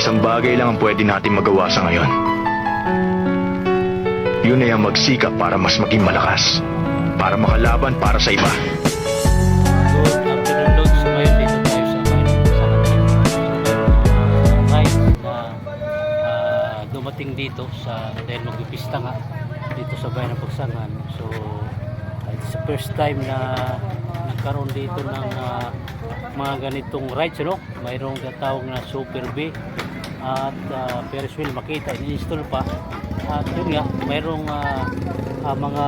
Isang bagay lang ang pwede natin magawa sa ngayon. Yun ay ang magsikap para mas maging malakas. Para makalaban para sa iba. Good afternoon, Lods. So ngayon dito tayo sa bayan ng Pagsangan. Rides na dumating dito sa dahil magpipista nga dito sa bayan ng Pagsangan. So it's the first time na nagkaroon dito ng mga ganitong rides, ano? Mayroong tatawag na Super B at Ferris wheel, makita, ini-install pa. At yun nga, mayroong mga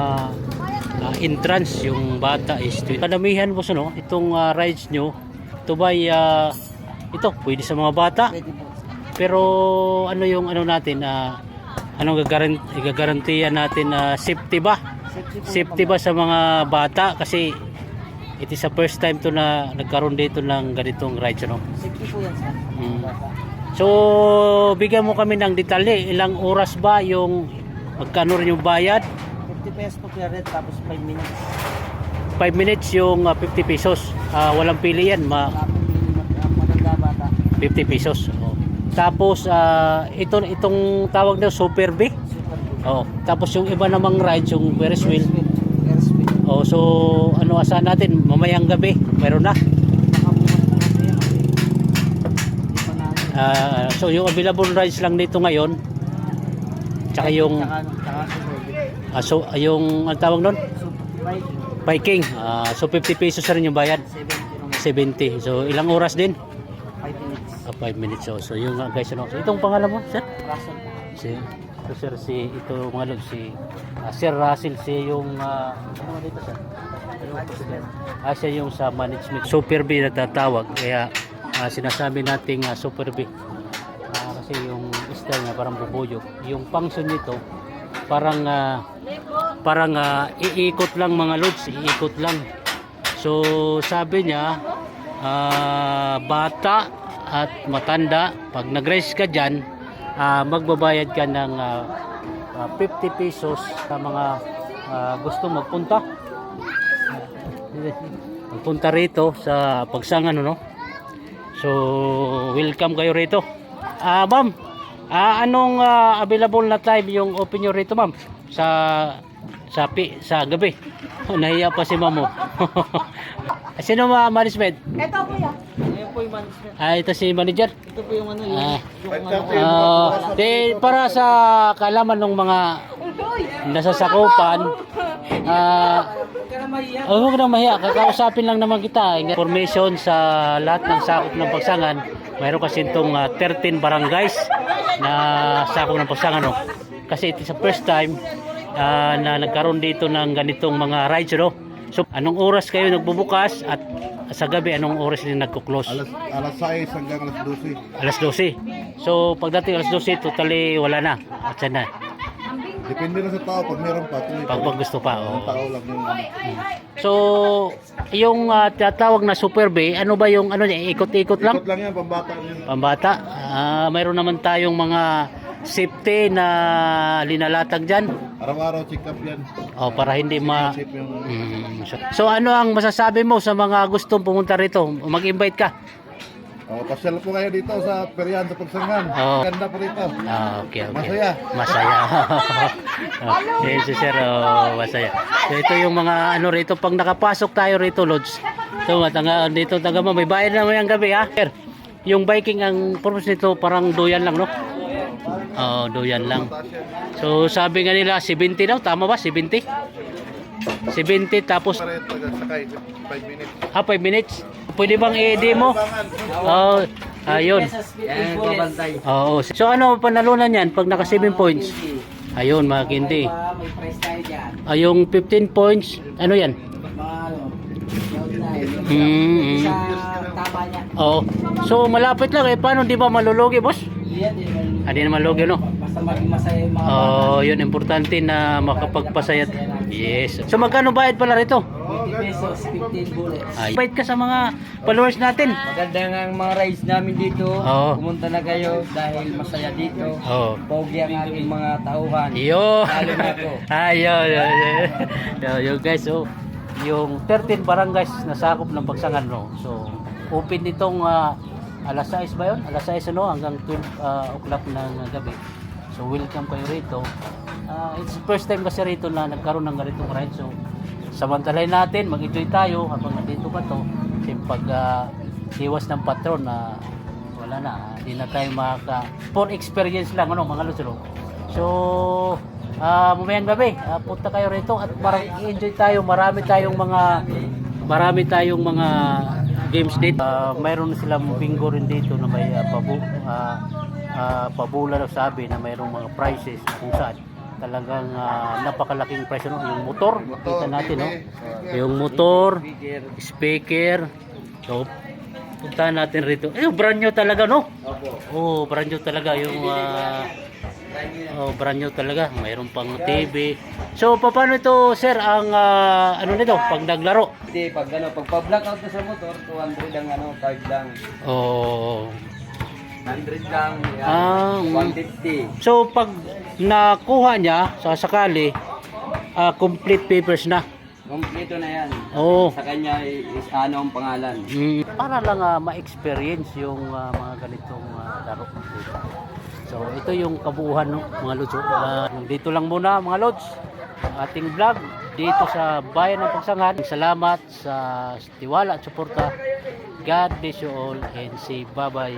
entrance, yung bata is kadamihan po, ano, itong rides nyo, ito ba ito, pwede sa mga bata, pero ano yung ano natin, anong gagarantiya natin, safety ba? Safety ba sa mga bata? Kasi it is the first time to na nagkaroon dito ng ganitong rides, ano? Safety po yan, sir. So, bigyan mo kami ng detalye. Ilang oras ba yung magkano rin yung bayad? 50 pesos po per red, tapos 5 minutes. 5 minutes yung 50 pesos. Walang pili yan. Matanda bata. 50 pesos. Oh. Tapos, itong tawag na Super B. Super good. Oh. Tapos yung iba namang rides, yung Ferris wheel. Ferris wheel. Oh, so, ano asahan natin? Mamayang gabi, mayroon na. So yung available rides lang dito ngayon, tsaka yung yung ang tawag nun, Viking. So 50 pesos na rin yung bayad. 70. So ilang oras din? 5 minutes. 5 minutes. So yung guys, ano, so, itong pangalan mo, sir? Russell. Si ito mga lod, si Sir Russell, si yung ano dito, sir? Siya yung sa management. Super B na tatawag, kaya sinasabi nating Super B. Kasi yung style niya parang bubuyog. Yung function nito parang iikot lang mga lods, iikot lang. So sabi niya bata at matanda, pag nag-race ka diyan, magbabayad ka ng 50 pesos sa mga gusto magpunta rito sa Pagsangan, no? So welcome kayo rito. Ma'am, anong available na time yung open nyo rito, ma'am? Sa gabi. Nahiya pa si ma'am mo. Sino management? Ito po yan. Ayan po yung management. Ito si manager. Ito po yung ano, yung para sa kalaman ng mga nasasakupan, huwag nang mahiya, kakausapin lang naman kita. Information sa lahat ng sakop ng Pagsangan. Mayroon kasi itong 13 barangays na sakop ng Pagsangan, no? Kasi it is the first time na nagkaroon dito ng ganitong mga rides, no? So anong oras kayo nagbubukas at sa gabi anong oras din nagko-close? Alas 6 hanggang alas 12. Alas 12. So pagdating alas 12 totally wala na. At yan na. Depende na sa tao, pag meron pa, tuloy Pag gusto pa. Ang Oh. tao lang yung So yung tatawag na Super B, ano ba yung ano niya, ikot-ikot lang? ikot lang yan, pambata yun. Pambata. Mayroon naman tayong mga safety na linalatag diyan. Araw-araw check up yan. Para hindi Safe yung... So ano ang masasabi mo sa mga gustong pumunta rito? Mag-invite ka. Pasyal po kayo dito sa Perihan sa Pagsangan. Ganda po rito. Okay. Masaya. Masaya. Yes, sir. Masaya. So ito yung mga ano rito, pag nakapasok tayo rito, Lods. So dito taga may bayad na may ang gabi, ha. Sir, yung biking ang purpose nito parang doyan lang, no? Doyan lang. So sabi nga nila 70 daw, tama ba? 70? 70 tapos Sakay, 5 minutes. 5 minutes. Pwede bang i-demo? Ayun. Yan, babantay. So ano panalunan yan pag naka 7 points? Ayun, mga kindi. May price tayo dyan. Yung 15 points, ano yan? Mga ano, sa tama niya. So malapit lang paano di ba malulugi, boss? Yan, Hindi na malulugi, no? basta maging masaya yung mga Yun importante na makapagpasaya. Yes. So magkano bayad pala rito? 50 pesos, 15 bullets. Bayad ka sa mga followers natin. Maganda nga ang mga rides namin dito. Pumunta na kayo dahil masaya dito. Pogi ang aking mga tauhan. Yo. Lalo na ako. Ayun. Yo guys, yung 13 barangays na sakop ng Pagsangan, no. So open nitong alas 6 ba yun? Alas 6 ano, hanggang 12 o'clock ng gabi. So welcome kayo rito. It's first time kasi rito na nagkaroon ng ganitong ride. So samantalahin natin, mag-enjoy tayo habang nandito pa to. Kasi pag iwas ng patron na wala na, hindi na tayo for experience lang ano mga lusulo. So mamayang gabi, punta kayo rito at i-enjoy tayo. Marami tayong mga games dito. Mayroon silang bingo rin dito na may pabula na sabi na mayroong mga prizes kung saan talagang napakalaking price no? Yung motor, kita natin no? Yung motor, speaker. So puntahan natin rito. Brand new talaga no? Oh, brand new talaga yung brand new talaga. Mayroon pang TV. So paano ito sir ang ano nito pag naglaro? Hindi, pag pa-blackout na sa motor, 200 ang card lang. Oh. 100 lang, yan. 150. So pag nakuha niya sa sakali, complete papers na. Kompleto na yan. Oo. Sa kanya is ano ang pangalan. Para lang ma-experience yung mga ganitong laro dito. So ito yung kabuuan no, mga lods. Dito lang muna mga lods. Ating vlog dito sa Bayan ng Pagsangan. Salamat sa tiwala at suporta. God bless you all and say bye-bye.